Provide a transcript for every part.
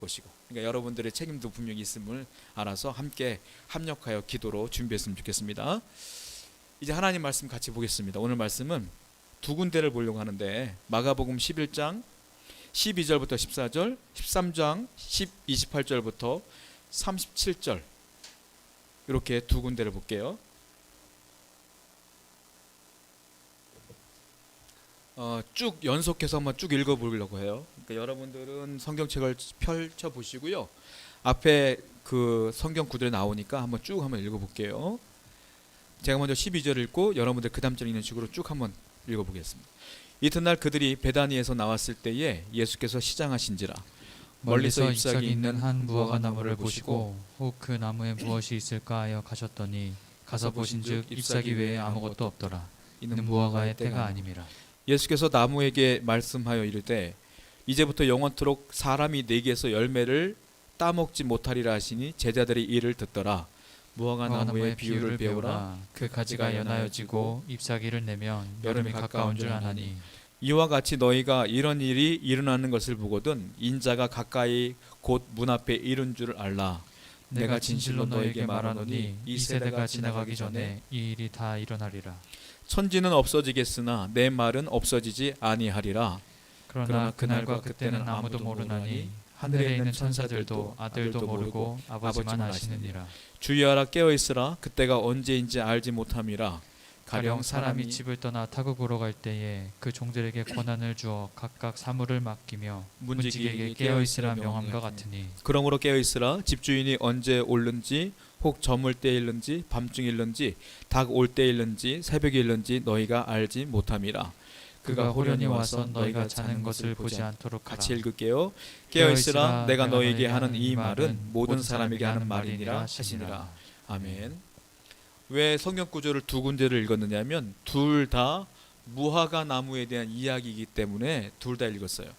보시고, 그러니까 여러분들의 책임도 분명히 있음을 알아서 함께 합력하여 기도로 준비했으면 좋겠습니다. 이제 하나님 말씀 같이 보겠습니다. 오늘 말씀은 두 군데를 보려고 하는데, 마가복음 11장 12절부터 14절, 13장 28절부터 37절, 이렇게 두 군데를 볼게요. 쭉 연속해서 한번 쭉 읽어보려고 해요. 그러니까 여러분들은 성경책을 펼쳐 보시고요. 앞에 그 성경 구절에 나오니까 한번 쭉 한번 읽어볼게요. 제가 먼저 12절 읽고 여러분들 그 다음 절 있는 식으로 쭉 한번 읽어보겠습니다. 이튿날 그들이 베다니에서 나왔을 때에 예수께서 시장하신지라 멀리서 잎사귀 있는 한 무화과 나무를 보시고 혹 그 나무에 무엇이 있을까 하여 가셨더니 가서 보신즉 잎사귀 외에 아무것도 없더라. 이는 무화과의 때가 아님이라. 예수께서 나무에게 말씀하여 이르되 이제부터 영원토록 사람이 내게서 열매를 따먹지 못하리라 하시니 제자들이 이를 듣더라. 무화과 나무의 비유를 배우라. 그 가지가 연하여지고 잎사귀를 내면 여름이 가까운 줄 아나니 이와 같이 너희가 이런 일이 일어나는 것을 보거든 인자가 가까이 곧 문 앞에 이른 줄을 알라. 내가 진실로 너에게 말하노니 이 세대가 지나가기 전에 이 일이 다 일어나리라. 천지는 없어지겠으나 내 말은 없어지지 아니하리라. 그러나 그날과 그때는 아무도 모르나니 하늘에 있는 천사들도 아들도 모르고 아버지만 아시느니라. 주의하라, 깨어있으라. 그때가 언제인지 알지 못함이라. 가령 사람이 집을 떠나 타국으로 갈 때에 그 종들에게 권한을 주어 각각 사물을 맡기며 문지기에게 깨어있으라 명함과 같으니 그러므로 깨어있으라. 집주인이 언제 올는지 혹 저물 때일는지 밤중일는지 닭 올 때일는지 새벽일는지 너희가 알지 못함이라. 그가 호련히 와서 너희가 자는 것을 보지 않도록 하라. 같이 읽을게요. 깨어있으라. 내가 너희에게 하는 이 말은 모든 사람에게 하는 말이니라 하시니라. 아멘. 왜 성경 구절을 두 군데를 읽었느냐면 둘 다 무화과 나무에 대한 이야기이기 때문에 둘 다 읽었어요.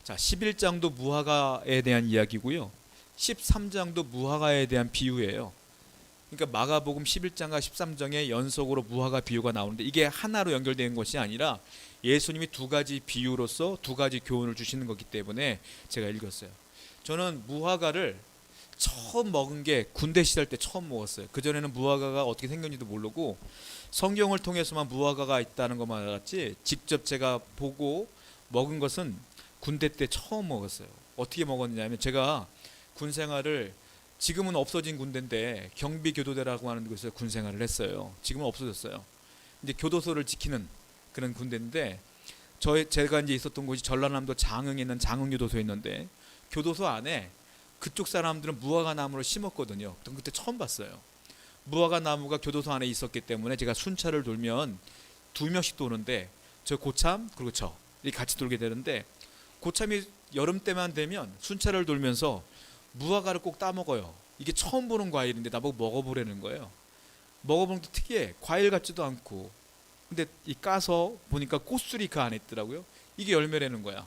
자, 11장도 무화과에 대한 이야기고요. 13장도 무화과에 대한 비유예요. 그러니까 마가복음 11장과 13장에 연속으로 무화과 비유가 나오는데 이게 하나로 연결되는 것이 아니라 예수님이 두 가지 비유로서 두 가지 교훈을 주시는 거기 때문에 제가 읽었어요. 저는 무화과를 처음 먹은 게 군대 시절 때 처음 먹었어요. 그전에는 무화과가 어떻게 생겼는지도 모르고 성경을 통해서만 무화과가 있다는 것만 알았지 직접 제가 보고 먹은 것은 군대 때 처음 먹었어요. 어떻게 먹었냐면 제가 군 생활을 지금은 없어진 군대인데 경비교도대라고 하는 곳에서 군 생활을 했어요. 지금은 없어졌어요. 이제 교도소를 지키는 그런 군대인데 제가 이제 있었던 곳이 전라남도 장흥에 있는 장흥교도소에 있는데 교도소 안에 그쪽 사람들은 무화과 나무를 심었거든요. 그때 처음 봤어요. 무화과 나무가 교도소 안에 있었기 때문에 제가 순찰을 돌면 두 명씩 도는데 저 고참 그리고 저 이렇게 같이 돌게 되는데 고참이 여름 때만 되면 순찰을 돌면서 무화과를 꼭 따먹어요. 이게 처음 보는 과일인데 나보고 먹어보라는 거예요. 먹어보는 것도 특이해. 과일 같지도 않고. 근데 이 까서 보니까 꽃술이 그 안에 있더라고요. 이게 열매라는 거야.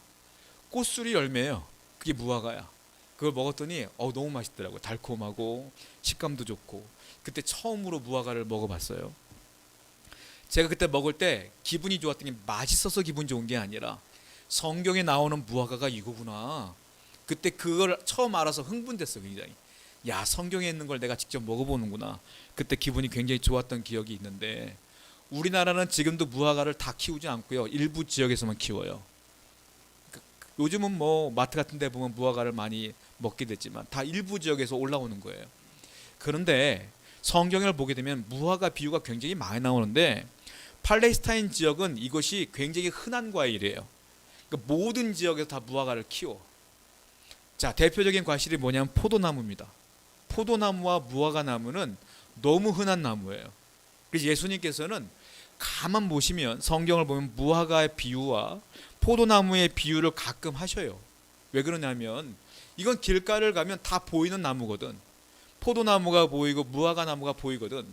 꽃술이 열매예요. 그게 무화과야. 그걸 먹었더니 너무 맛있더라고요. 달콤하고 식감도 좋고. 그때 처음으로 무화과를 먹어봤어요. 제가 그때 먹을 때 기분이 좋았던 게 맛있어서 기분 좋은 게 아니라 성경에 나오는 무화과가 이거구나. 그때 그걸 처음 알아서 흥분됐어요. 굉장히. 야, 성경에 있는 걸 내가 직접 먹어보는구나. 그때 기분이 굉장히 좋았던 기억이 있는데 우리나라는 지금도 무화과를 다 키우지 않고요. 일부 지역에서만 키워요. 요즘은 뭐 마트 같은 데 보면 무화과를 많이 먹게 됐지만 다 일부 지역에서 올라오는 거예요. 그런데 성경을 보게 되면 무화과 비유가 굉장히 많이 나오는데 팔레스타인 지역은 이것이 굉장히 흔한 과일이에요. 그러니까 모든 지역에서 다 무화과를 키워. 자, 대표적인 과실이 뭐냐면 포도나무입니다. 포도나무와 무화과 나무는 너무 흔한 나무예요. 그래서 예수님께서는 가만 보시면 성경을 보면 무화과의 비유와 포도나무의 비유를 가끔 하셔요. 왜 그러냐면 이건 길가를 가면 다 보이는 나무거든. 포도나무가 보이고 무화과 나무가 보이거든.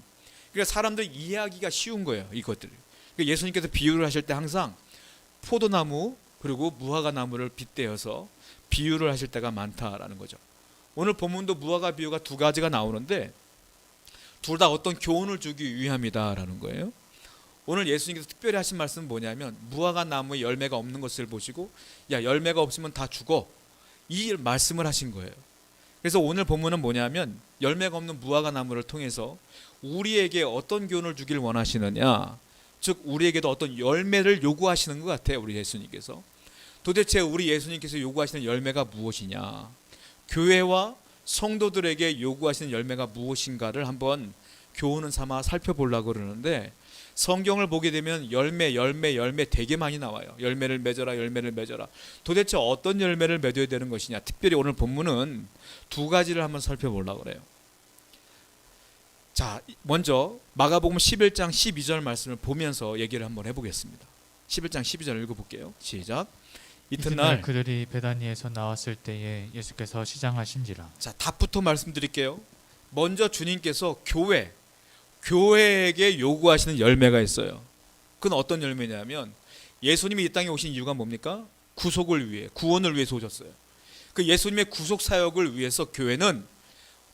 그러니까 사람들 이해하기가 쉬운 거예요. 이것들. 그러니까 예수님께서 비유를 하실 때 항상 포도나무 그리고 무화과 나무를 빗대어서 비유를 하실 때가 많다라는 거죠. 오늘 본문도 무화과 비유가 두 가지가 나오는데 둘 다 어떤 교훈을 주기 위함이다라는 거예요. 오늘 예수님께서 특별히 하신 말씀은 뭐냐면 무화과 나무에 열매가 없는 것을 보시고 야, 열매가 없으면 다 죽어. 이 말씀을 하신 거예요. 그래서 오늘 본문은 뭐냐면 열매가 없는 무화과 나무를 통해서 우리에게 어떤 교훈을 주길 원하시느냐, 즉 우리에게도 어떤 열매를 요구하시는 것 같아요. 우리 예수님께서 도대체 우리 예수님께서 요구하시는 열매가 무엇이냐, 교회와 성도들에게 요구하시는 열매가 무엇인가를 한번 교훈을 삼아 살펴보려고 그러는데, 성경을 보게 되면 열매 되게 많이 나와요. 열매를 맺어라, 열매를 맺어라. 도대체 어떤 열매를 맺어야 되는 것이냐. 특별히 오늘 본문은 두 가지를 한번 살펴보려고 그래요. 자, 먼저 마가복음 11장 12절 말씀을 보면서 얘기를 한번 해보겠습니다. 11장 12절 읽어볼게요. 시작. 이튿날 그들이 베다니에서 나왔을 때에 예수께서 시장하신지라. 자, 답부터 말씀드릴게요. 먼저 주님께서 교회에게 요구하시는 열매가 있어요. 그건 어떤 열매냐면, 예수님이 이 땅에 오신 이유가 뭡니까? 구속을 위해, 구원을 위해서 오셨어요. 그 예수님의 구속 사역을 위해서 교회는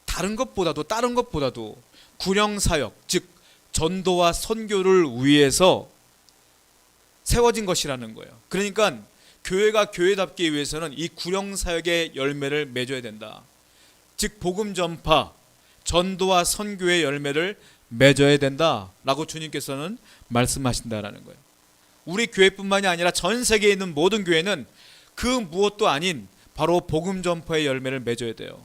다른 것보다도 구령 사역, 즉 전도와 선교를 위해서 세워진 것이라는 거예요. 그러니까 교회가 교회답기 위해서는 이 구령 사역의 열매를 맺어야 된다. 즉 복음 전파, 전도와 선교의 열매를 맺어야 된다라고 주님께서는 말씀하신다라는 거예요. 우리 교회뿐만이 아니라 전 세계에 있는 모든 교회는 그 무엇도 아닌 바로 복음 전파의 열매를 맺어야 돼요.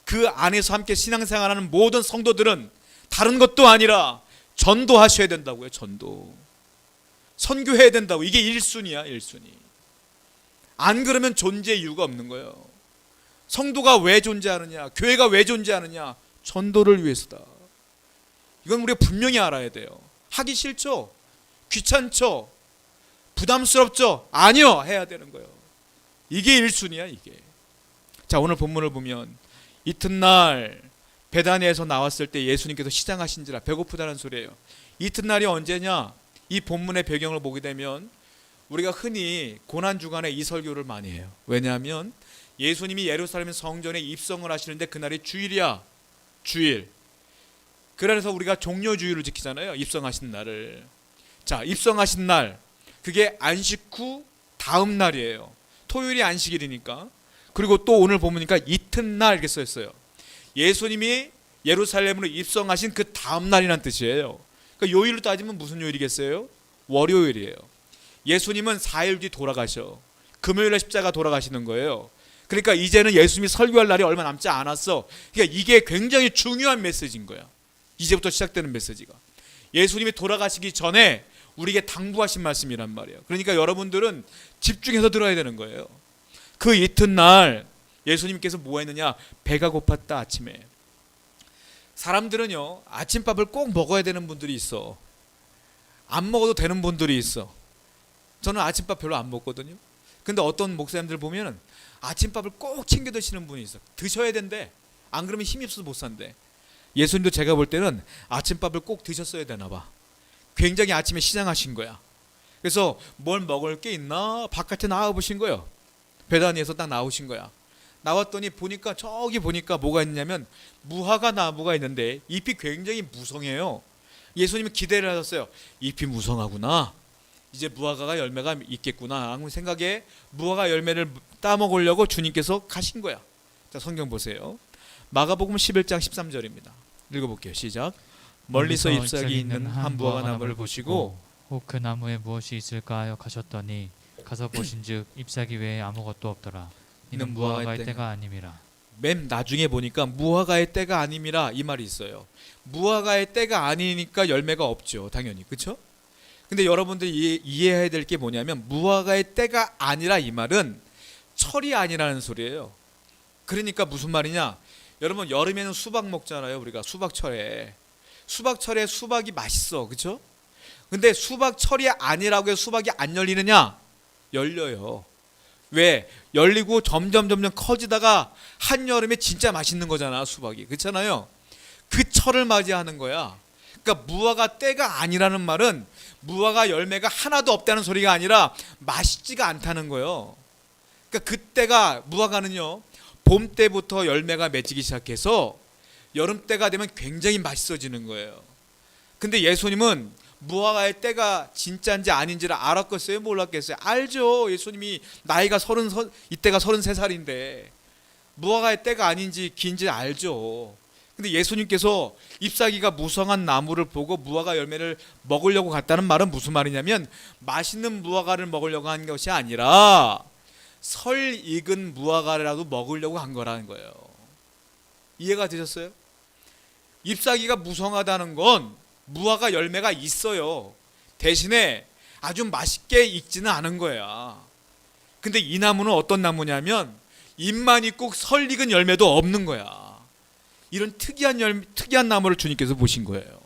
그 안에서 함께 신앙생활하는 모든 성도들은 다른 것도 아니라 전도하셔야 된다고요. 전도, 선교해야 된다고. 이게 1순위야 1순위. 안 그러면 존재 이유가 없는 거예요. 성도가 왜 존재하느냐, 교회가 왜 존재하느냐, 전도를 위해서다. 이건 우리가 분명히 알아야 돼요. 하기 싫죠? 귀찮죠? 부담스럽죠? 아니요, 해야 되는 거예요. 이게 1순위야 이게. 자, 오늘 본문을 보면 이튿날 베다니에서 나왔을 때 예수님께서 시장하신지라. 배고프다는 소리예요. 이튿날이 언제냐? 이 본문의 배경을 보게 되면 우리가 흔히 고난주간에 이 설교를 많이 해요. 왜냐하면 예수님이 예루살렘 성전에 입성을 하시는데 그날이 주일이야. 주일. 그래서 우리가 종려주일을 지키잖아요. 입성하신 날을. 자, 입성하신 날, 그게 안식 후 다음 날이에요. 토요일이 안식일이니까. 그리고 또 오늘 보니까 이튿날 이렇게 써 있어요. 예수님이 예루살렘으로 입성하신 그 다음 날이란 뜻이에요. 그러니까 요일로 따지면 무슨 요일이겠어요? 월요일이에요. 예수님은 4일 뒤 돌아가셔. 금요일에 십자가 돌아가시는 거예요. 그러니까 이제는 예수님이 설교할 날이 얼마 남지 않았어. 그러니까 이게 굉장히 중요한 메시지인 거야. 이제부터 시작되는 메시지가. 예수님이 돌아가시기 전에 우리에게 당부하신 말씀이란 말이에요. 그러니까 여러분들은 집중해서 들어야 되는 거예요. 그 이튿날 예수님께서 뭐 했느냐? 배가 고팠다. 아침에. 사람들은요, 아침밥을 꼭 먹어야 되는 분들이 있어. 안 먹어도 되는 분들이 있어. 저는 아침밥 별로 안 먹거든요. 근데 어떤 목사님들 보면은 아침밥을 꼭 챙겨 드시는 분이 있어. 드셔야 된대. 안 그러면 힘이 없어서 못 산대. 예수님도 제가 볼 때는 아침밥을 꼭 드셨어야 되나 봐. 굉장히 아침에 시장하신 거야. 그래서 뭘 먹을 게 있나 바깥에 나와 보신 거예요. 베다니에서 딱 나오신 거야. 나왔더니 보니까 저기 보니까 뭐가 있냐면 무화과 나무가 있는데 잎이 굉장히 무성해요. 예수님은 기대를 하셨어요. 잎이 무성하구나. 이제 무화과가 열매가 있겠구나. 아무 생각에 무화과 열매를 따먹으려고 주님께서 가신 거야. 자, 성경 보세요. 마가복음 11장 13절입니다. 읽어볼게요. 시작. 멀리서 잎사귀 있는 한 무화과 나무를 보시고 혹 그 나무에 무엇이 있을까 하여 가셨더니 가서 보신즉 잎사귀 외에 아무것도 없더라. 이는 무화과의 때가 아님이라. 맨 나중에 보니까 무화과의 때가 아님이라 이 말이 있어요. 무화과의 때가 아니니까 열매가 없죠. 당연히. 그렇죠? 근데 여러분들이 이해해야 될 게 뭐냐면 무화과의 때가 아니라 이 말은 철이 아니라는 소리예요. 그러니까 무슨 말이냐? 여러분 여름에는 수박 먹잖아요. 우리가 수박철에 수박이 맛있어. 그렇죠? 근데 수박철이 아니라고 해서 수박이 안 열리느냐? 열려요. 왜? 열리고 점점 커지다가 한여름에 진짜 맛있는 거잖아. 수박이. 그렇잖아요. 그 철을 맞이하는 거야. 그러니까 무화과 때가 아니라는 말은 무화과 열매가 하나도 없다는 소리가 아니라 맛있지가 않다는 거예요. 그러니까 그때가 무화과는요, 봄 때부터 열매가 맺히기 시작해서 여름 때가 되면 굉장히 맛있어지는 거예요. 근데 예수님은 무화과의 때가 진짜인지 아닌지를 알았겠어요? 몰랐겠어요? 알죠. 예수님이 나이가 이때가 33살인데 무화과의 때가 아닌지 긴지 알죠. 근데 예수님께서 잎사귀가 무성한 나무를 보고 무화과 열매를 먹으려고 갔다는 말은 무슨 말이냐면 맛있는 무화과를 먹으려고 한 것이 아니라 설 익은 무화과라도 먹으려고 한 거라는 거예요. 이해가 되셨어요? 잎사귀가 무성하다는 건 무화과 열매가 있어요. 대신에 아주 맛있게 익지는 않은 거야. 근데 이 나무는 어떤 나무냐면 잎만 있고 설 익은 열매도 없는 거야. 이런 특이한 나무를 주님께서 보신 거예요.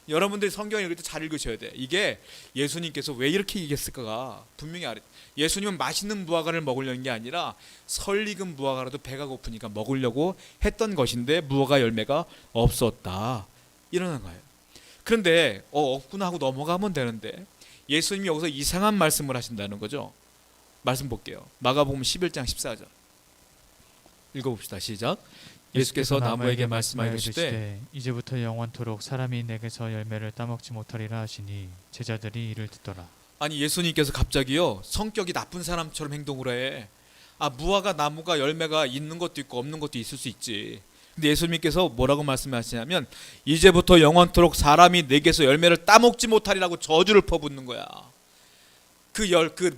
여러분들이 성경을 읽을 때 잘 읽으셔야 돼. 이게 예수님께서 왜 이렇게 얘기했을까가 분명히 알아요. 예수님은 맛있는 무화과를 먹으려는 게 아니라 설 익은 무화과라도 배가 고프니까 먹으려고 했던 것인데 무화과 열매가 없었다. 이러는 거예요. 그런데 없구나 하고 넘어가면 되는데 예수님이 여기서 이상한 말씀을 하신다는 거죠. 말씀 볼게요. 마가복음 11장 14절 읽어봅시다. 시작. 예수께서 나무에게 말씀하여 이르시되 이제부터 영원토록 사람이 내게서 열매를 따먹지 못하리라 하시니 제자들이 이를 듣더라. 아니 예수님께서 갑자기요 성격이 나쁜 사람처럼 행동을 해. 무화과 나무가 열매가 있는 것도 있고 없는 것도 있을 수 있지. 근데 예수님께서 뭐라고 말씀하시냐면 이제부터 영원토록 사람이 내게서 열매를 따먹지 못하리라고 저주를 퍼붓는 거야. 그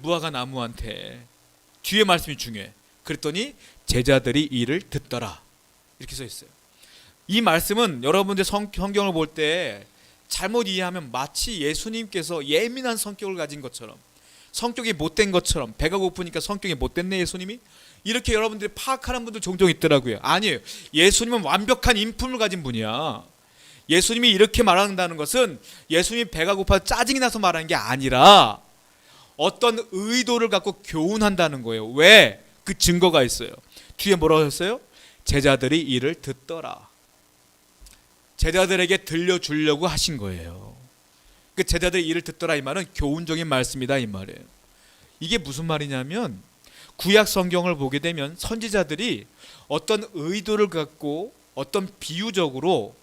무화과 나무한테. 뒤에 말씀이 중요해. 그랬더니 제자들이 이를 듣더라. 이렇게 써 있어요. 이 말씀은 여러분들 성경을 볼 때 잘못 이해하면 마치 예수님께서 예민한 성격을 가진 것처럼, 성격이 못된 것처럼, 배가 고프니까 성격이 못됐네 예수님이, 이렇게 여러분들이 파악하는 분들 종종 있더라고요. 아니에요. 예수님은 완벽한 인품을 가진 분이야. 예수님이 이렇게 말한다는 것은 예수님이 배가 고파 짜증이 나서 말하는 게 아니라 어떤 의도를 갖고 교훈한다는 거예요. 왜? 그 증거가 있어요. 뒤에 뭐라고 하셨어요? 제자들이 이를 듣더라. 제자들에게 들려주려고 하신 거예요. 그 제자들이 이를 듣더라 이 말은 교훈적인 말씀이다 이 말이에요. 이게 무슨 말이냐면 구약 성경을 보게 되면 선지자들이 어떤 의도를 갖고 어떤 비유적으로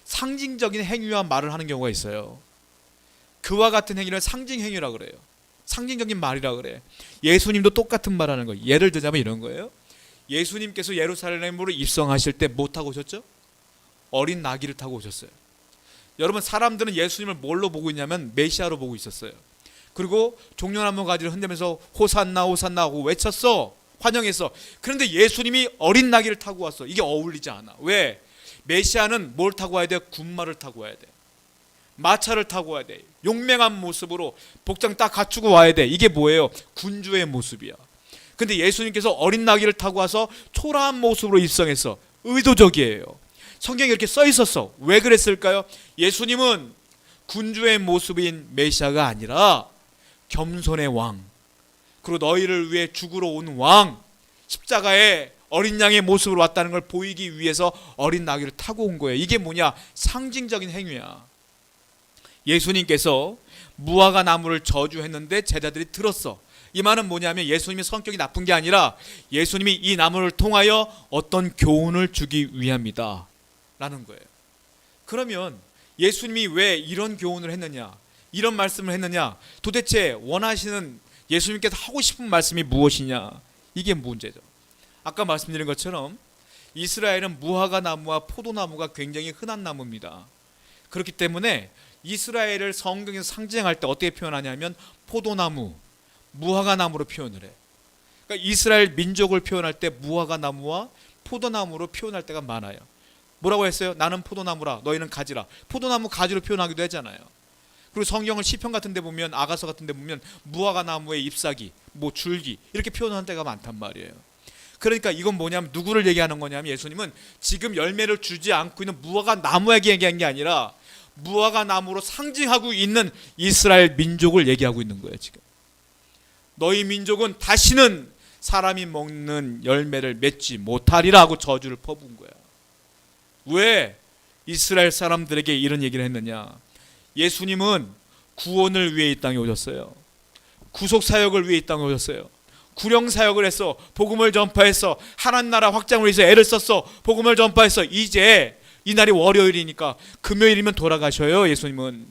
상징적인 행위와 말을 하는 경우가 있어요. 그와 같은 행위를 상징 행위라고 그래요. 상징적인 말이라고 그래. 예수님도 똑같은 말 하는 거예요. 예를 들자면 이런 거예요. 예수님께서 예루살렘으로 입성하실 때 뭐 타고 오셨죠? 어린 나귀를 타고 오셨어요. 여러분 사람들은 예수님을 뭘로 보고 있냐면 메시아로 보고 있었어요. 그리고 종려나무 가지를 흔들면서 호산나 호산나 하고 외쳤어. 환영했어. 그런데 예수님이 어린 나귀를 타고 왔어. 이게 어울리지 않아. 왜? 메시아는 뭘 타고 와야 돼? 군마를 타고 와야 돼. 마차를 타고 와야 돼. 용맹한 모습으로 복장 딱 갖추고 와야 돼. 이게 뭐예요? 군주의 모습이야. 근데 예수님께서 어린 나귀를 타고 와서 초라한 모습으로 입성했어. 의도적이에요. 성경에 이렇게 써 있었어. 왜 그랬을까요? 예수님은 군주의 모습인 메시아가 아니라 겸손의 왕, 그리고 너희를 위해 죽으러 온 왕, 십자가에 어린 양의 모습으로 왔다는 걸 보이기 위해서 어린 나귀를 타고 온 거예요. 이게 뭐냐? 상징적인 행위야. 예수님께서 무화과 나무를 저주했는데 제자들이 들었어. 이 말은 뭐냐면 예수님이 성격이 나쁜 게 아니라 예수님이 이 나무를 통하여 어떤 교훈을 주기 위함이다 라는 거예요. 그러면 예수님이 왜 이런 교훈을 했느냐, 이런 말씀을 했느냐, 도대체 원하시는 예수님께서 하고 싶은 말씀이 무엇이냐, 이게 문제죠. 아까 말씀드린 것처럼 이스라엘은 무화과 나무와 포도나무가 굉장히 흔한 나무입니다. 그렇기 때문에 이스라엘을 성경에서 상징할 때 어떻게 표현하냐면 포도나무, 무화과 나무로 표현을 해. 그러니까 이스라엘 민족을 표현할 때 무화과 나무와 포도나무로 표현할 때가 많아요. 뭐라고 했어요? 나는 포도나무라 너희는 가지라. 포도나무 가지로 표현하기도 하잖아요. 그리고 성경을 시편 같은 데 보면, 아가서 같은 데 보면 무화과 나무의 잎사귀, 줄기 이렇게 표현하는 때가 많단 말이에요. 그러니까 이건 뭐냐면 누구를 얘기하는 거냐면 예수님은 지금 열매를 주지 않고 있는 무화과 나무에게 얘기한 게 아니라 무화과 나무로 상징하고 있는 이스라엘 민족을 얘기하고 있는 거예요. 지금 너희 민족은 다시는 사람이 먹는 열매를 맺지 못하리라 하고 저주를 퍼부은 거야. 왜 이스라엘 사람들에게 이런 얘기를 했느냐? 예수님은 구원을 위해 이 땅에 오셨어요. 구속사역을 위해 이 땅에 오셨어요. 구령사역을 했어. 복음을 전파했어. 하나님 나라 확장을 위해서 애를 썼어. 복음을 전파했어. 이제 이 날이 월요일이니까 금요일이면 돌아가셔요. 예수님은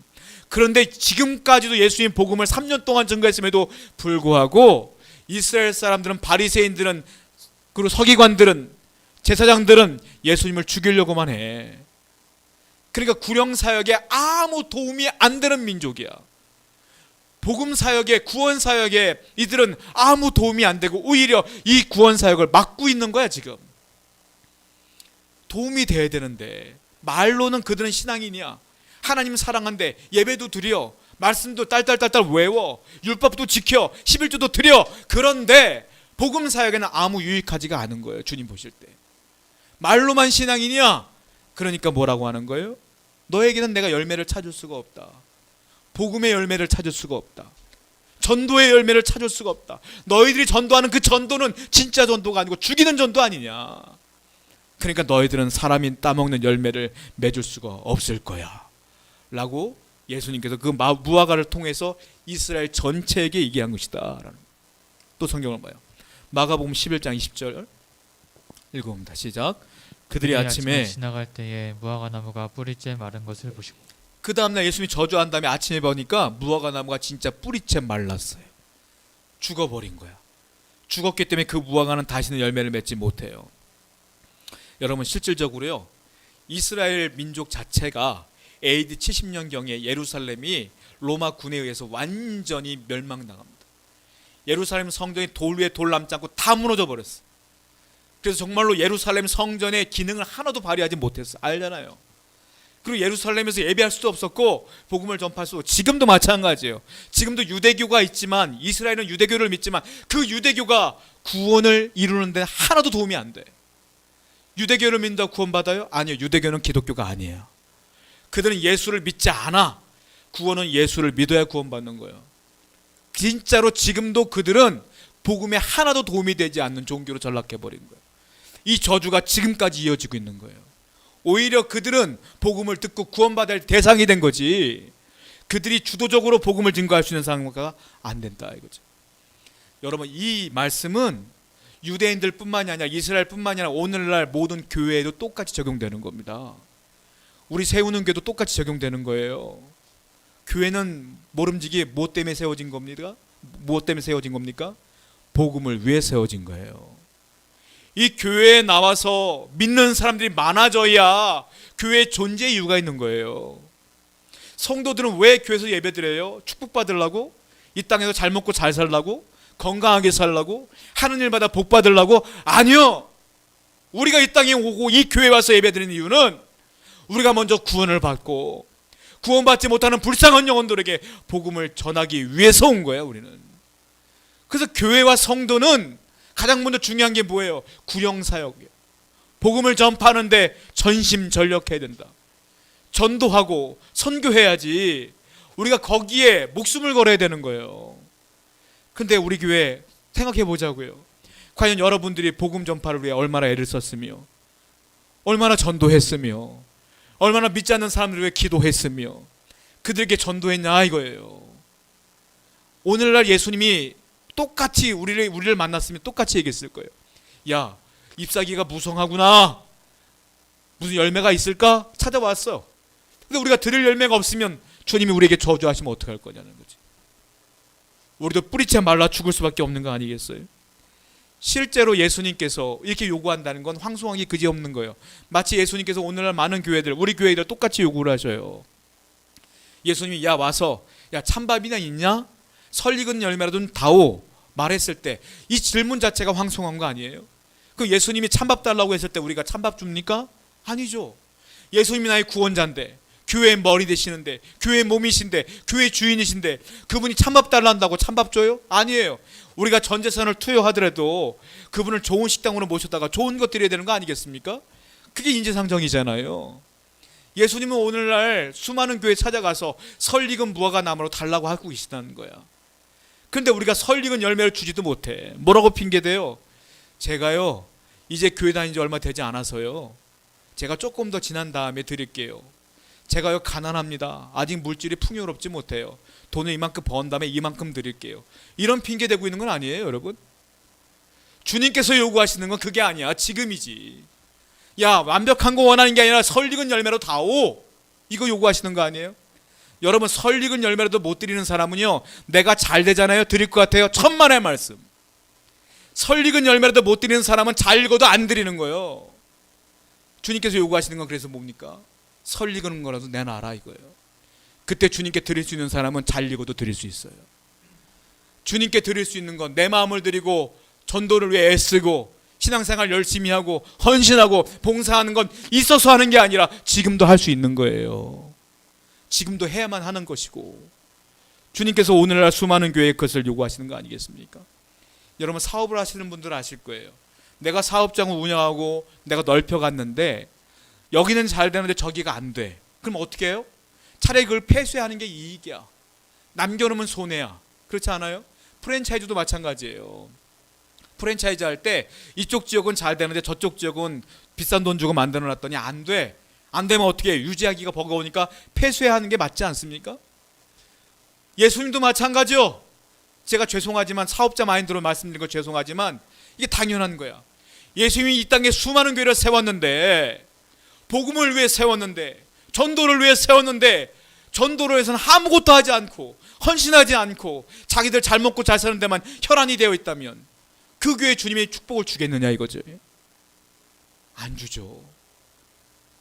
그런데 지금까지도 예수님 복음을 3년 동안 증거했음에도 불구하고 이스라엘 사람들은, 바리새인들은, 그리고 서기관들은, 제사장들은 예수님을 죽이려고만 해. 그러니까 구령 사역에 아무 도움이 안 되는 민족이야. 복음 사역에, 구원 사역에 이들은 아무 도움이 안 되고 오히려 이 구원 사역을 막고 있는 거야 지금. 도움이 돼야 되는데 말로는 그들은 신앙인이야. 하나님 사랑한대, 예배도 드려, 말씀도 딸딸딸딸 외워, 율법도 지켜, 11조도 드려. 그런데 복음 사역에는 아무 유익하지가 않은 거예요. 주님 보실 때 말로만 신앙인이야. 그러니까 뭐라고 하는 거예요? 너에게는 내가 열매를 찾을 수가 없다. 복음의 열매를 찾을 수가 없다. 전도의 열매를 찾을 수가 없다. 너희들이 전도하는 그 전도는 진짜 전도가 아니고 죽이는 전도 아니냐. 그러니까 너희들은 사람이 따먹는 열매를 맺을 수가 없을 거야 라고 예수님께서 그 무화과를 통해서 이스라엘 전체에게 얘기한 것이다. 또 성경을 봐요. 마가복음 11장 20절 읽어봅니다. 시작. 그들이 아침에 지나갈 때에 무화과 나무가 뿌리째 마른 것을 보시고. 그 다음날 예수님이 저주한 다음에 아침에 보니까 무화과 나무가 진짜 뿌리째 말랐어요. 죽어버린 거야. 죽었기 때문에 그 무화과는 다시는 열매를 맺지 못해요. 여러분, 실질적으로요, 이스라엘 민족 자체가 AD 70년경에 예루살렘이 로마 군에 의해서 완전히 멸망당합니다. 예루살렘 성전이 돌 위에 돌 남지 않고 다 무너져 버렸어. 그래서 정말로 예루살렘 성전의 기능을 하나도 발휘하지 못했어. 알잖아요. 그리고 예루살렘에서 예배할 수도 없었고 복음을 전파할 수도, 지금도 마찬가지예요. 지금도 유대교가 있지만, 이스라엘은 유대교를 믿지만 그 유대교가 구원을 이루는 데 하나도 도움이 안 돼. 유대교를 믿는다고 구원받아요? 아니요. 유대교는 기독교가 아니에요. 그들은 예수를 믿지 않아. 구원은 예수를 믿어야 구원받는 거예요. 진짜로 지금도 그들은 복음에 하나도 도움이 되지 않는 종교로 전락해버린 거예요. 이 저주가 지금까지 이어지고 있는 거예요. 오히려 그들은 복음을 듣고 구원받을 대상이 된 거지, 그들이 주도적으로 복음을 증거할 수 있는 상황가 안 된다 이거죠. 여러분, 이 말씀은 유대인들 뿐만이 아니라 이스라엘 뿐만이 아니라 오늘날 모든 교회에도 똑같이 적용되는 겁니다. 우리 세우는 교회도 똑같이 적용되는 거예요. 교회는 모름지기 뭐 때문에 세워진 겁니까? 무엇 때문에 세워진 겁니까? 복음을 위해 세워진 거예요. 이 교회에 나와서 믿는 사람들이 많아져야 교회의 존재 이유가 있는 거예요. 성도들은 왜 교회에서 예배드려요? 축복받으려고? 이 땅에서 잘 먹고 잘 살라고? 건강하게 살라고? 하는 일마다 복 받으려고? 아니요. 우리가 이 땅에 오고 이 교회에 와서 예배드리는 이유는 우리가 먼저 구원을 받고 구원받지 못하는 불쌍한 영혼들에게 복음을 전하기 위해서 온 거예요. 우리는. 그래서 교회와 성도는 가장 먼저 중요한 게 뭐예요? 구령사역이에요. 복음을 전파하는데 전심전력해야 된다. 전도하고 선교해야지. 우리가 거기에 목숨을 걸어야 되는 거예요. 근데 우리 교회 생각해 보자고요. 과연 여러분들이 복음 전파를 위해 얼마나 애를 썼으며, 얼마나 전도했으며, 얼마나 믿지 않는 사람들을 위해 기도했으며 그들에게 전도했냐 이거예요. 오늘날 예수님이 똑같이 우리를 만났으면 똑같이 얘기했을 거예요. 야, 잎사귀가 무성하구나. 무슨 열매가 있을까? 찾아왔어. 근데 우리가 들을 열매가 없으면 주님이 우리에게 저주하시면 어떡할 거냐는 거지. 우리도 뿌리채 말라 죽을 수밖에 없는 거 아니겠어요? 실제로 예수님께서 이렇게 요구한다는 건 황송하기 그지없는 거예요. 마치 예수님께서 오늘날 많은 교회들, 우리 교회들 똑같이 요구를 하셔요. 예수님이 야 와서 야 찬밥이나 있냐? 설익은 열매라도 다오 말했을 때 이 질문 자체가 황송한 거 아니에요? 그 예수님이 찬밥 달라고 했을 때 우리가 찬밥 줍니까? 아니죠. 예수님이 나의 구원자인데, 교회의 머리 되시는데, 교회의 몸이신데, 교회의 주인이신데 그분이 찬밥 달란다고 찬밥 줘요? 아니에요. 우리가 전 재산을 투여하더라도 그분을 좋은 식당으로 모셨다가 좋은 것 드려야 되는 거 아니겠습니까? 그게 인지상정이잖아요. 예수님은 오늘날 수많은 교회 찾아가서 설익은 무화과 나무로 달라고 하고 계시다는 거야. 그런데 우리가 설익은 열매를 주지도 못해. 뭐라고 핑계대요? 제가요 이제 교회 다닌 지 얼마 되지 않아서요, 제가 조금 더 지난 다음에 드릴게요. 제가요 가난합니다. 아직 물질이 풍요롭지 못해요. 돈을 이만큼 번 다음에 이만큼 드릴게요. 이런 핑계 대고 있는 건 아니에요, 여러분. 주님께서 요구하시는 건 그게 아니야. 지금이지. 야, 완벽한 거 원하는 게 아니라 설익은 열매로 다오. 이거 요구하시는 거 아니에요? 여러분 설익은 열매라도 못 드리는 사람은요, 내가 잘 되잖아요, 드릴 것 같아요. 천만의 말씀. 설익은 열매라도 못 드리는 사람은 잘 읽어도 안 드리는 거예요. 주님께서 요구하시는 건 그래서 뭡니까? 설익은 거라도 내놔라 이거예요. 그때 주님께 드릴 수 있는 사람은 잘 읽어도 드릴 수 있어요. 주님께 드릴 수 있는 건 내 마음을 드리고 전도를 위해 애쓰고 신앙생활 열심히 하고 헌신하고 봉사하는 건 있어서 하는 게 아니라 지금도 할 수 있는 거예요. 지금도 해야만 하는 것이고, 주님께서 오늘날 수많은 교회에 그것을 요구하시는 거 아니겠습니까? 여러분 사업을 하시는 분들은 아실 거예요. 내가 사업장을 운영하고 내가 넓혀갔는데 여기는 잘 되는데 저기가 안 돼. 그럼 어떻게 해요? 차라리 그걸 폐쇄하는 게 이익이야. 남겨놓으면 손해야. 그렇지 않아요? 프랜차이즈도 마찬가지예요. 프랜차이즈 할 때 이쪽 지역은 잘 되는데 저쪽 지역은 비싼 돈 주고 만들어놨더니 안 돼. 안 되면 어떻게 해? 유지하기가 버거우니까 폐쇄하는 게 맞지 않습니까? 예수님도 마찬가지요. 제가 죄송하지만 사업자 마인드로 말씀드린 거 죄송하지만 이게 당연한 거야. 예수님이 이 땅에 수많은 교회를 세웠는데, 복음을 위해 세웠는데, 전도를 위해 세웠는데, 전도를 위해서는 아무것도 하지 않고 헌신하지 않고 자기들 잘 먹고 잘 사는 데만 혈안이 되어 있다면 그 교회에 주님의 축복을 주겠느냐 이거죠. 안 주죠.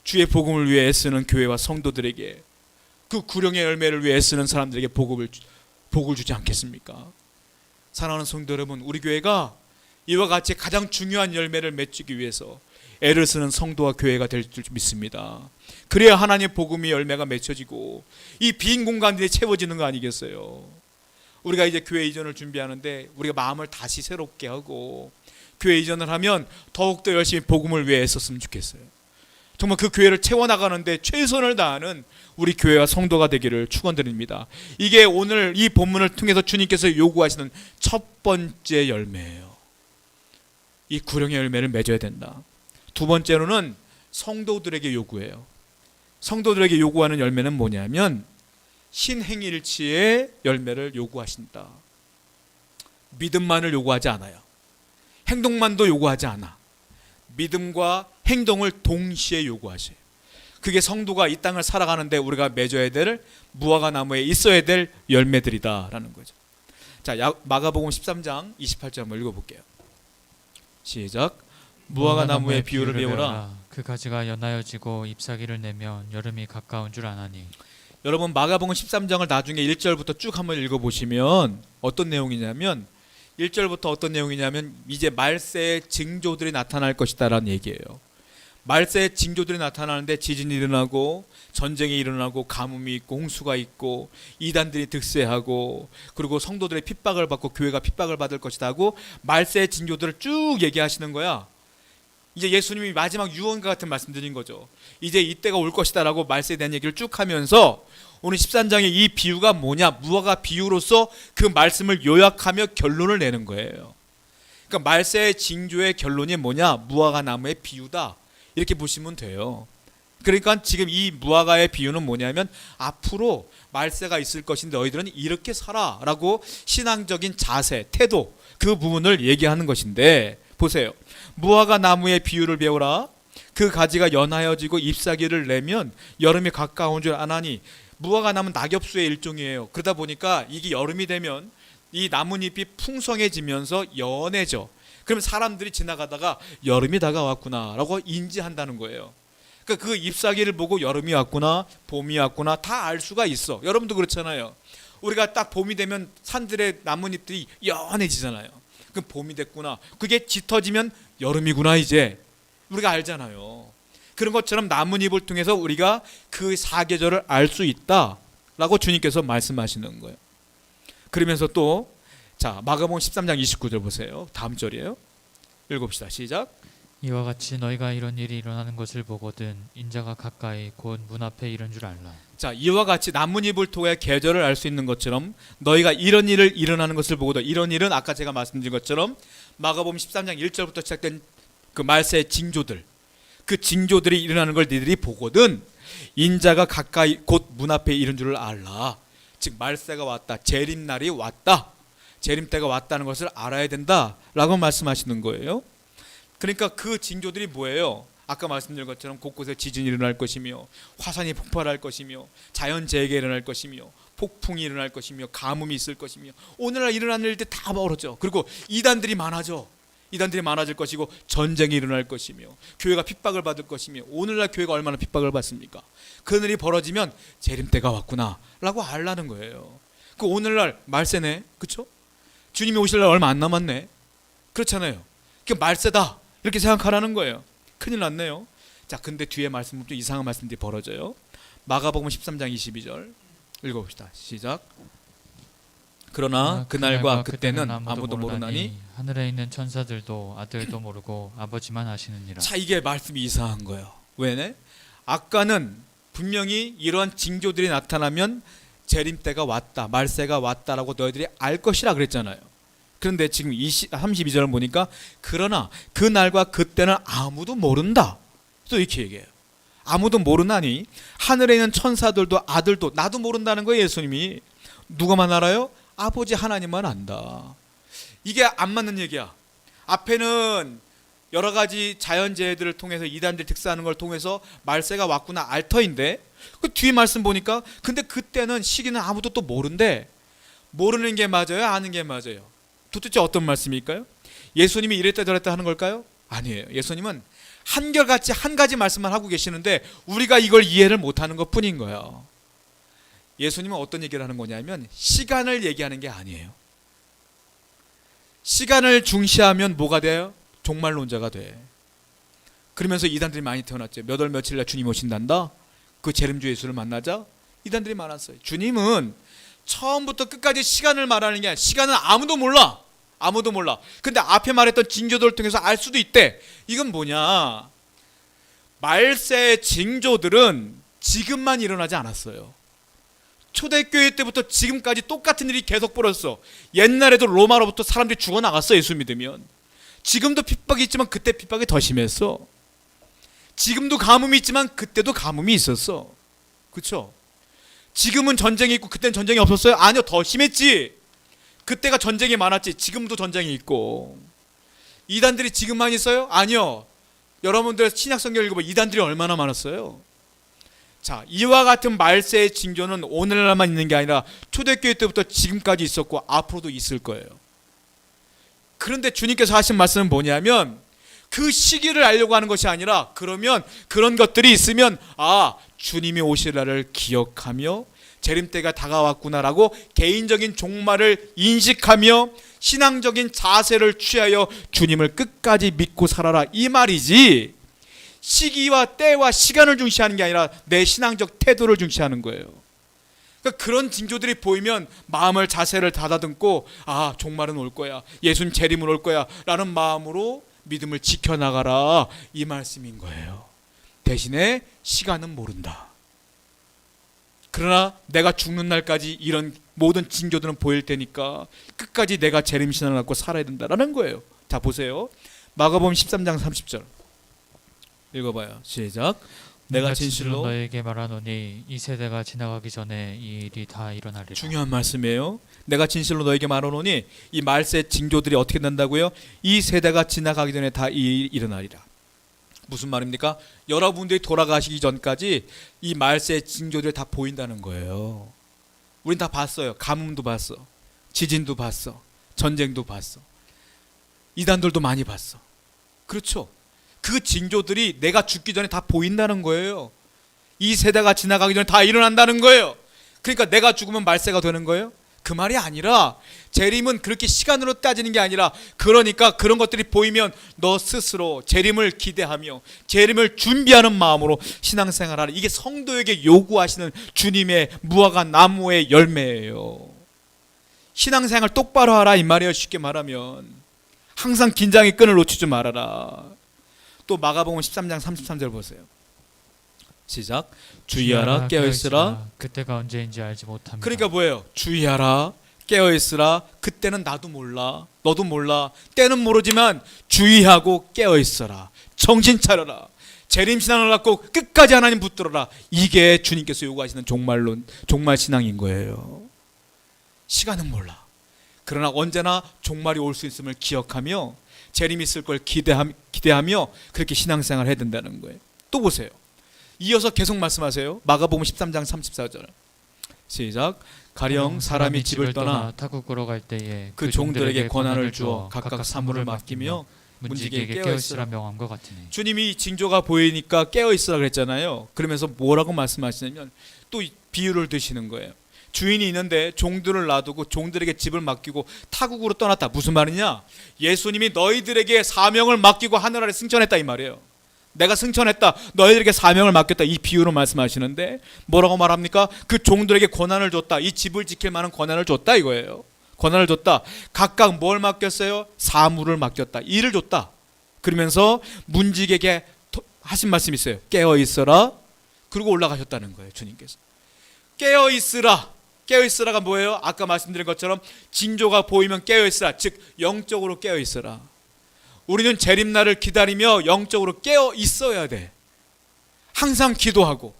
주의 복음을 위해 애쓰는 교회와 성도들에게, 그 구령의 열매를 위해 애쓰는 사람들에게 복을 주지 않겠습니까? 사랑하는 성도 여러분, 우리 교회가 이와 같이 가장 중요한 열매를 맺기 위해서 애를 쓰는 성도와 교회가 될 줄 믿습니다. 그래야 하나님의 복음의 열매가 맺혀지고 이 빈 공간들이 채워지는 거 아니겠어요? 우리가 이제 교회 이전을 준비하는데 우리가 마음을 다시 새롭게 하고 교회 이전을 하면 더욱더 열심히 복음을 위해 애썼으면 좋겠어요. 정말 그 교회를 채워나가는데 최선을 다하는 우리 교회와 성도가 되기를 축원드립니다. 이게 오늘 이 본문을 통해서 주님께서 요구하시는 첫 번째 열매예요. 이 구령의 열매를 맺어야 된다. 두 번째로는 성도들에게 요구해요. 성도들에게 요구하는 열매는 뭐냐면 신행일치의 열매를 요구하신다. 믿음만을 요구하지 않아요. 행동만도 요구하지 않아. 믿음과 행동을 동시에 요구하셔요. 그게 성도가 이 땅을 살아가는데 우리가 맺어야 될, 무화과 나무에 있어야 될 열매들이다라는 거죠. 자, 마가복음 13장 28절 한번 읽어볼게요. 시작. 무화과 나무의 비유를 배우라. 그 가지가 연하여지고 잎사귀를 내면 여름이 가까운 줄 아나니. 여러분 마가복음 13장을 나중에 1절부터 쭉 한번 읽어보시면 어떤 내용이냐면, 1절부터 어떤 내용이냐면 이제 말세의 징조들이 나타날 것이다 라는 얘기예요. 말세의 징조들이 나타나는데 지진이 일어나고 전쟁이 일어나고 가뭄이 있고 홍수가 있고 이단들이 득세하고 그리고 성도들의 핍박을 받고 교회가 핍박을 받을 것이다 하고 말세의 징조들을 쭉 얘기하시는 거야. 이제 예수님이 마지막 유언과 같은 말씀드린 거죠. 이제 이때가 올 것이다 라고 말세에 대한 얘기를 쭉 하면서 오늘 13장의 이 비유가 뭐냐, 무화과 비유로서 그 말씀을 요약하며 결론을 내는 거예요. 그러니까 말세의 징조의 결론이 뭐냐, 무화과 나무의 비유다 이렇게 보시면 돼요. 그러니까 지금 이 무화과의 비유는 뭐냐면 앞으로 말세가 있을 것인데 너희들은 이렇게 살아 라고 신앙적인 자세, 태도, 그 부분을 얘기하는 것인데, 보세요. 무화과 나무의 비유를 배우라. 그 가지가 연하여지고 잎사귀를 내면 여름이 가까운 줄 아나니. 무화과 나무는 낙엽수의 일종이에요. 그러다 보니까 이게 여름이 되면 이 나뭇잎이 풍성해지면서 연해져. 그럼 사람들이 지나가다가 여름이 다가왔구나 라고 인지한다는 거예요. 그러니까 그 잎사귀를 보고 여름이 왔구나, 봄이 왔구나 다 알 수가 있어. 여러분도 그렇잖아요. 우리가 딱 봄이 되면 산들의 나뭇잎들이 연해지잖아요. 그럼 봄이 됐구나, 그게 짙어지면 여름이구나 이제 우리가 알잖아요. 그런 것처럼 나뭇잎을 통해서 우리가 그 사계절을 알 수 있다라고 주님께서 말씀하시는 거예요. 그러면서 또 자, 마가복음 13장 29절 보세요. 다음 절이에요. 읽읍시다. 시작. 이와 같이 너희가 이런 일이 일어나는 것을 보거든 인자가 가까이 곧 문 앞에 이른 줄 알라. 자, 이와 같이 나뭇잎을 통해 계절을 알 수 있는 것처럼 너희가 이런 일을 일어나는 것을 보거든. 이런 일은 아까 제가 말씀드린 것처럼 마가복음 13장 1절부터 시작된 그 말세의 징조들, 그 징조들이 일어나는 걸 너희들이 보거든 인자가 가까이 곧 문 앞에 이른 줄을 알라. 즉 말세가 왔다, 재림날이 왔다, 재림때가 왔다는 것을 알아야 된다라고 말씀하시는 거예요. 그러니까 그 징조들이 뭐예요? 아까 말씀드린 것처럼 곳곳에 지진이 일어날 것이며 화산이 폭발할 것이며 자연재해가 일어날 것이며 폭풍이 일어날 것이며 가뭄이 있을 것이며 오늘날 일어나는 일들 다 벌어져. 그리고 이단들이 많아져. 이단들이 많아질 것이고 전쟁이 일어날 것이며 교회가 핍박을 받을 것이며 오늘날 교회가 얼마나 핍박을 받습니까? 그런 일이 벌어지면 재림 때가 왔구나 라고 알라는 거예요. 그 오늘날 말세네, 그렇죠? 주님이 오실 날 얼마 안 남았네, 그렇잖아요. 그 말세다 이렇게 생각하라는 거예요. 큰일 났네요. 자, 근데 뒤에 말씀 좀 이상한 말씀들이 벌어져요. 마가복음 13장 22절 읽어봅시다. 시작. 그러나 그날과 그때는 아무도 모르나니 하늘에 있는 천사들도 아들도 모르고 아버지만 아시느니라. 자, 이게 말씀이 이상한 거예요. 왜네? 아까는 분명히 이러한 징조들이 나타나면 재림 때가 왔다, 말세가 왔다라고 너희들이 알 것이라 그랬잖아요. 그런데 지금 32절을 보니까 그러나 그날과 그때는 아무도 모른다, 또 이렇게 얘기해요. 아무도 모르나니 하늘에 있는 천사들도 아들도, 나도 모른다는 거예요. 예수님이. 누가만 알아요? 아버지 하나님만 안다. 이게 안 맞는 얘기야. 앞에는 여러 가지 자연재해들을 통해서 이단들 특사하는 걸 통해서 말세가 왔구나 알 터인데, 그 뒤에 말씀 보니까 근데 그때는 시기는 아무도 또 모른대. 모르는 게 맞아요, 아는 게 맞아요? 도대체 어떤 말씀일까요? 예수님이 이랬다 저랬다 하는 걸까요? 아니에요. 예수님은 한결같이 한 가지 말씀만 하고 계시는데 우리가 이걸 이해를 못하는 것 뿐인 거예요. 예수님은 어떤 얘기를 하는 거냐면 시간을 얘기하는 게 아니에요. 시간을 중시하면 뭐가 돼요? 종말론자가 돼. 그러면서 이단들이 많이 태어났죠. 몇 월 며칠 날 주님 오신단다, 그 재림주 예수를 만나자 이단들이 많았어요. 주님은 처음부터 끝까지 시간을 말하는 게 아니라 시간은 아무도 몰라. 아무도 몰라. 근데 앞에 말했던 징조들을 통해서 알 수도 있대. 이건 뭐냐? 말세의 징조들은 지금만 일어나지 않았어요. 초대교회 때부터 지금까지 똑같은 일이 계속 벌어졌어. 옛날에도 로마로부터 사람들이 죽어나갔어, 예수 믿으면. 지금도 핍박이 있지만 그때 핍박이 더 심했어. 지금도 가뭄이 있지만 그때도 가뭄이 있었어. 그렇죠? 지금은 전쟁이 있고 그때는 전쟁이 없었어요? 아니요, 더 심했지. 그때가 전쟁이 많았지. 지금도 전쟁이 있고. 이단들이 지금만 있어요? 아니요. 여러분들 신약성경 읽어보면 이단들이 얼마나 많았어요. 자, 이와 같은 말세의 징조는 오늘날만 있는 게 아니라 초대교회 때부터 지금까지 있었고 앞으로도 있을 거예요. 그런데 주님께서 하신 말씀은 뭐냐면 그 시기를 알려고 하는 것이 아니라 그러면 그런 것들이 있으면 주님이 오실 날을 기억하며 재림 때가 다가왔구나라고 개인적인 종말을 인식하며 신앙적인 자세를 취하여 주님을 끝까지 믿고 살아라, 이 말이지 시기와 때와 시간을 중시하는 게 아니라 내 신앙적 태도를 중시하는 거예요. 그러니까 그런 징조들이 보이면 마음을, 자세를 닫아듬고 종말은 올 거야, 예수님 재림은 올 거야 라는 마음으로 믿음을 지켜나가라, 이 말씀인 거예요. 대신에 시간은 모른다. 그러나 내가 죽는 날까지 이런 모든 징조들은 보일 테니까 끝까지 내가 재림신앙을 갖고 살아야 된다라는 거예요. 자, 보세요. 마가복음 13장 30절 읽어봐요. 시작. 내가 진실로 너에게 말하노니 이 세대가 지나가기 전에 이 일이 다 일어나리라. 중요한 말씀이에요. 내가 진실로 너에게 말하노니 이 말세 징조들이 어떻게 된다고요? 이 세대가 지나가기 전에 다 이 일어나리라. 무슨 말입니까? 여러분들이 돌아가시기 전까지 이 말세의 징조들이 다 보인다는 거예요. 우린 다 봤어요. 가뭄도 봤어, 지진도 봤어, 전쟁도 봤어, 이단들도 많이 봤어. 그렇죠? 그 징조들이 내가 죽기 전에 다 보인다는 거예요. 이 세대가 지나가기 전에 다 일어난다는 거예요. 그러니까 내가 죽으면 말세가 되는 거예요? 그 말이 아니라 재림은 그렇게 시간으로 따지는 게 아니라, 그러니까 그런 것들이 보이면 너 스스로 재림을 기대하며 재림을 준비하는 마음으로 신앙생활하라. 이게 성도에게 요구하시는 주님의 무화과 나무의 열매예요. 신앙생활 똑바로 하라, 이 말이에요. 쉽게 말하면 항상 긴장의 끈을 놓치지 말아라. 또 마가복음 13장 33절 보세요. 시작. 주의하라, 깨어있으라. 그때가 언제인지 알지 못합니다. 그러니까 뭐예요? 주의하라, 깨어있으라. 그때는 나도 몰라, 너도 몰라. 때는 모르지만 주의하고 깨어있어라. 정신 차려라. 재림신앙을 갖고 끝까지 하나님 붙들어라. 이게 주님께서 요구하시는 종말론, 종말신앙인 거예요. 시간은 몰라. 그러나 언제나 종말이 올 수 있음을 기억하며 재림이 있을 걸 기대하며 그렇게 신앙생활을 해야 된다는 거예요. 또 보세요. 이어서 계속 말씀하세요. 마가복음 13장 34절 시작. 가령 사람이 집을 떠나 타국으로 갈 때에 그 종들에게 권한을 주어 각각 사물을 맡기며 문지기에게 깨어있으라 명함과 같으니. 주님이 징조가 보이니까 깨어있으라 그랬잖아요. 그러면서 뭐라고 말씀하시냐면 또 비유를 드시는 거예요. 주인이 있는데 종들을 놔두고 종들에게 집을 맡기고 타국으로 떠났다. 무슨 말이냐? 예수님이 너희들에게 사명을 맡기고 하늘 아래 승천했다 이 말이에요. 내가 승천했다. 너희들에게 사명을 맡겼다. 이 비유로 말씀하시는데 뭐라고 말합니까? 그 종들에게 권한을 줬다. 이 집을 지킬 만한 권한을 줬다 이거예요. 권한을 줬다. 각각 뭘 맡겼어요? 사물을 맡겼다. 일을 줬다. 그러면서 문지기에게 하신 말씀이 있어요. 깨어 있어라. 그리고 올라가셨다는 거예요. 주님께서. 깨어 있으라. 깨어 있으라가 뭐예요? 아까 말씀드린 것처럼 징조가 보이면 깨어 있으라. 즉 영적으로 깨어 있어라. 우리는 재림날을 기다리며 영적으로 깨어 있어야 돼. 항상 기도하고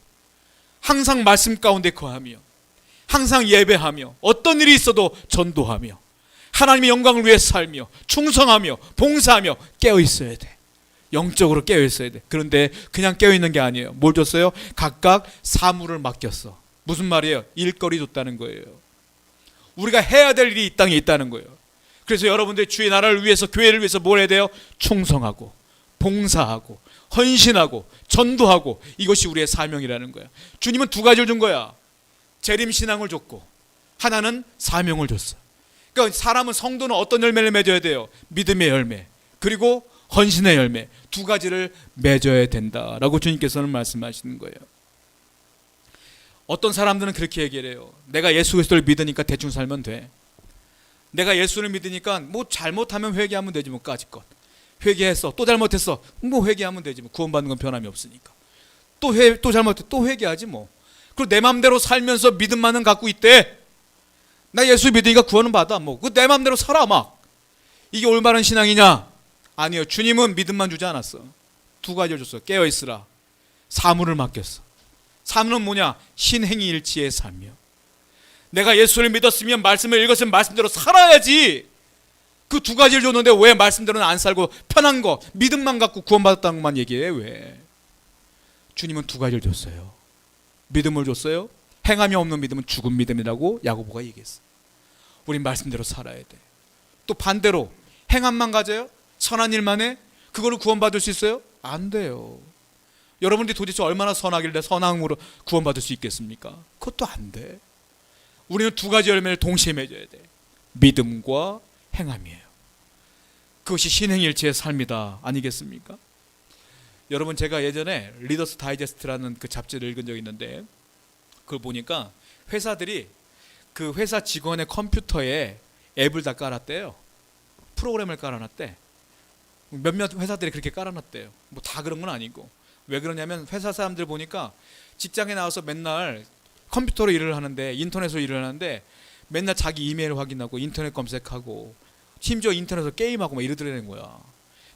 항상 말씀 가운데 거하며 항상 예배하며 어떤 일이 있어도 전도하며 하나님의 영광을 위해 살며 충성하며 봉사하며 깨어 있어야 돼. 영적으로 깨어 있어야 돼. 그런데 그냥 깨어 있는 게 아니에요. 뭘 줬어요? 각각 사물을 맡겼어. 무슨 말이에요? 일거리 줬다는 거예요. 우리가 해야 될 일이 이 땅에 있다는 거예요. 그래서 여러분들 주의 나라를 위해서 교회를 위해서 뭘 해야 돼요? 충성하고 봉사하고 헌신하고 전도하고 이것이 우리의 사명이라는 거야. 주님은 두 가지를 준 거야. 재림신앙을 줬고 하나는 사명을 줬어. 그러니까 사람은 성도는 어떤 열매를 맺어야 돼요? 믿음의 열매 그리고 헌신의 열매 두 가지를 맺어야 된다라고 주님께서는 말씀하시는 거예요. 어떤 사람들은 그렇게 얘기를 해요. 내가 예수 그리스도를 믿으니까 대충 살면 돼. 내가 예수를 믿으니까 뭐 잘못하면 회개하면 되지 뭐 까짓것. 회개했어. 또 잘못했어. 뭐 회개하면 되지 뭐. 구원받는 건 변함이 없으니까. 또 잘못해. 또 회개하지 뭐. 그리고 내 맘대로 살면서 믿음만은 갖고 있대. 나 예수 믿으니까 구원은 받아. 뭐. 그 내 맘대로 살아 막. 이게 올바른 신앙이냐? 아니요. 주님은 믿음만 주지 않았어. 두 가지를 줬어. 깨어있으라. 사물을 맡겼어. 사물은 뭐냐? 신행이일치의 삶이요. 내가 예수를 믿었으면 말씀을 읽었으면 말씀대로 살아야지. 그 두 가지를 줬는데 왜 말씀대로는 안 살고 편한 거 믿음만 갖고 구원받았다는 것만 얘기해. 왜? 주님은 두 가지를 줬어요. 믿음을 줬어요. 행함이 없는 믿음은 죽은 믿음이라고 야고보가 얘기했어. 우린 말씀대로 살아야 돼. 또 반대로 행함만 가져요? 선한 일만 해? 그거를 구원받을 수 있어요? 안 돼요. 여러분들이 도대체 얼마나 선하길래 선함으로 구원받을 수 있겠습니까? 그것도 안 돼. 우리는 두 가지 열매를 동시에 맺어야 돼. 믿음과 행함이에요. 그것이 신행일체의 삶이다 아니겠습니까? 여러분 제가 예전에 리더스 다이제스트라는 그 잡지를 읽은 적이 있는데 그걸 보니까 회사들이 그 회사 직원의 컴퓨터에 앱을 다 깔았대요. 프로그램을 깔아놨대. 몇몇 회사들이 그렇게 깔아놨대요. 뭐 다 그런 건 아니고. 왜 그러냐면 회사 사람들 보니까 직장에 나와서 맨날 컴퓨터로 일을 하는데 인터넷으로 일을 하는데 맨날 자기 이메일 확인하고 인터넷 검색하고 심지어 인터넷으로 게임하고 막 이러더라는 거야.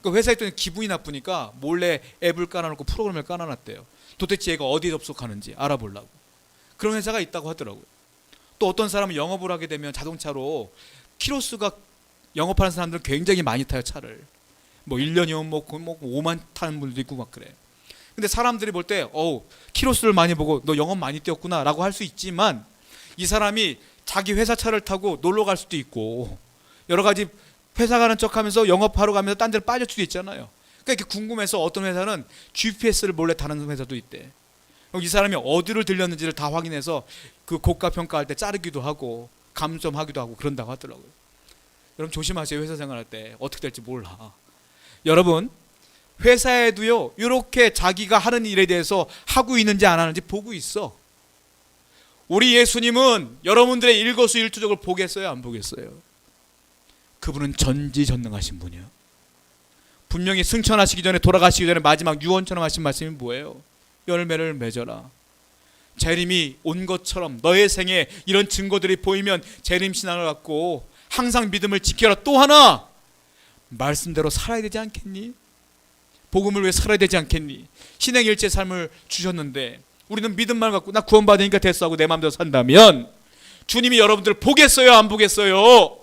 그러니까 회사 입장에 기분이 나쁘니까 몰래 앱을 깔아놓고 프로그램을 깔아놨대요. 도대체 얘가 어디에 접속하는지 알아보려고. 그런 회사가 있다고 하더라고요. 또 어떤 사람은 영업을 하게 되면 자동차로 키로수가 영업하는 사람들은 굉장히 많이 타요. 차를. 뭐 1년이면 뭐 5만 타는 분들도 있고 막 그래. 근데 사람들이 볼 때 키로수를 많이 보고 너 영업 많이 뛰었구나 라고 할 수 있지만 이 사람이 자기 회사 차를 타고 놀러 갈 수도 있고 여러 가지 회사 가는 척하면서 영업하러 가면서 딴 데로 빠질 수도 있잖아요. 그러니까 이렇게 궁금해서 어떤 회사는 GPS를 몰래 다는 회사도 있대. 이 사람이 어디를 들렸는지를 다 확인해서 그 고가 평가할 때 자르기도 하고 감점하기도 하고 그런다고 하더라고요. 여러분 조심하세요. 회사 생활할 때 어떻게 될지 몰라. 여러분 회사에도요 이렇게 자기가 하는 일에 대해서 하고 있는지 안 하는지 보고 있어. 우리 예수님은 여러분들의 일거수일투족을 보겠어요 안 보겠어요? 그분은 전지전능하신 분이요. 분명히 승천하시기 전에 돌아가시기 전에 마지막 유언처럼 하신 말씀이 뭐예요? 열매를 맺어라. 재림이 온 것처럼 너의 생에 이런 증거들이 보이면 재림신앙을 갖고 항상 믿음을 지켜라. 또 하나 말씀대로 살아야 되지 않겠니? 복음을 위해 살아야 되지 않겠니? 신행일체 삶을 주셨는데 우리는 믿음만 갖고 나 구원받으니까 됐어 하고 내 마음대로 산다면 주님이 여러분들을 보겠어요 안 보겠어요?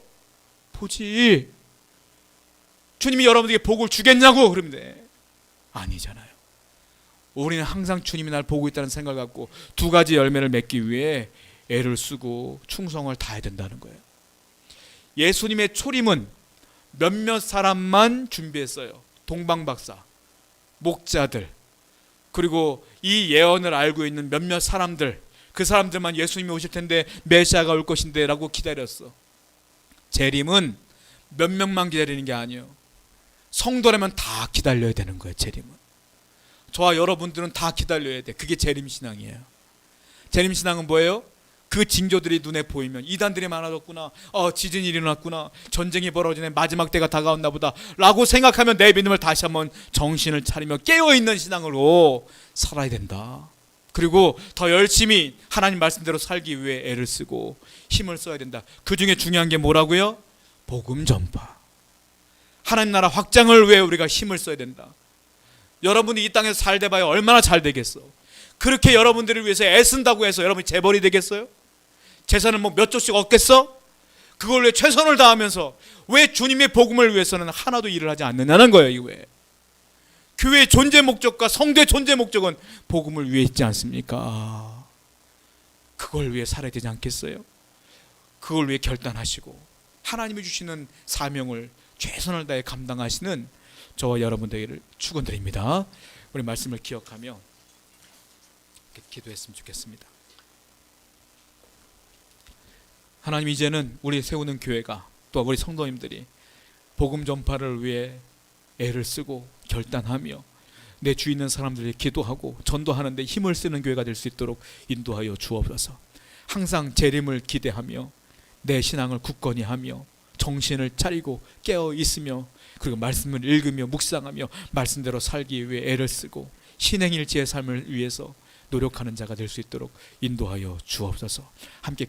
보지. 주님이 여러분에게 복을 주겠냐고 그러는데 아니잖아요. 우리는 항상 주님이 날 보고 있다는 생각을 갖고 두 가지 열매를 맺기 위해 애를 쓰고 충성을 다해야 된다는 거예요. 예수님의 초림은 몇몇 사람만 준비했어요. 동방박사, 목자들, 그리고 이 예언을 알고 있는 몇몇 사람들, 그 사람들만 예수님이 오실 텐데 메시아가 올 것인데 라고 기다렸어. 재림은 몇 명만 기다리는 게 아니에요. 성도라면 다 기다려야 되는 거예요. 재림은 저와 여러분들은 다 기다려야 돼. 그게 재림신앙이에요. 재림신앙은 뭐예요? 그 징조들이 눈에 보이면 이단들이 많아졌구나, 지진이 일어났구나, 전쟁이 벌어지네, 마지막 때가 다가왔나 보다 라고 생각하면 내 믿음을 다시 한번 정신을 차리며 깨어있는 신앙으로 살아야 된다. 그리고 더 열심히 하나님 말씀대로 살기 위해 애를 쓰고 힘을 써야 된다. 그 중에 중요한 게 뭐라고요? 복음 전파, 하나님 나라 확장을 위해 우리가 힘을 써야 된다. 여러분이 이 땅에서 살대 봐야 얼마나 잘 되겠어. 그렇게 여러분들을 위해서 애쓴다고 해서 여러분이 재벌이 되겠어요? 재산을 뭐 몇 조씩 얻겠어? 그걸 왜 최선을 다하면서 왜 주님의 복음을 위해서는 하나도 일을 하지 않느냐는 거예요. 이거에 교회의 존재 목적과 성도의 존재 목적은 복음을 위해 있지 않습니까? 그걸 위해 살아야 되지 않겠어요? 그걸 위해 결단하시고 하나님이 주시는 사명을 최선을 다해 감당하시는 저와 여러분들에게 축원드립니다. 우리 말씀을 기억하며 기도했으면 좋겠습니다. 하나님, 이제는 우리 세우는 교회가 또 우리 성도님들이 복음 전파를 위해 애를 쓰고 결단하며 내 주위 있는 사람들이 기도하고 전도하는 데 힘을 쓰는 교회가 될 수 있도록 인도하여 주옵소서. 항상 재림을 기대하며 내 신앙을 굳건히 하며 정신을 차리고 깨어 있으며 그리고 말씀을 읽으며 묵상하며 말씀대로 살기 위해 애를 쓰고 신행일지의 삶을 위해서 노력하는 자가 될 수 있도록 인도하여 주옵소서. 함께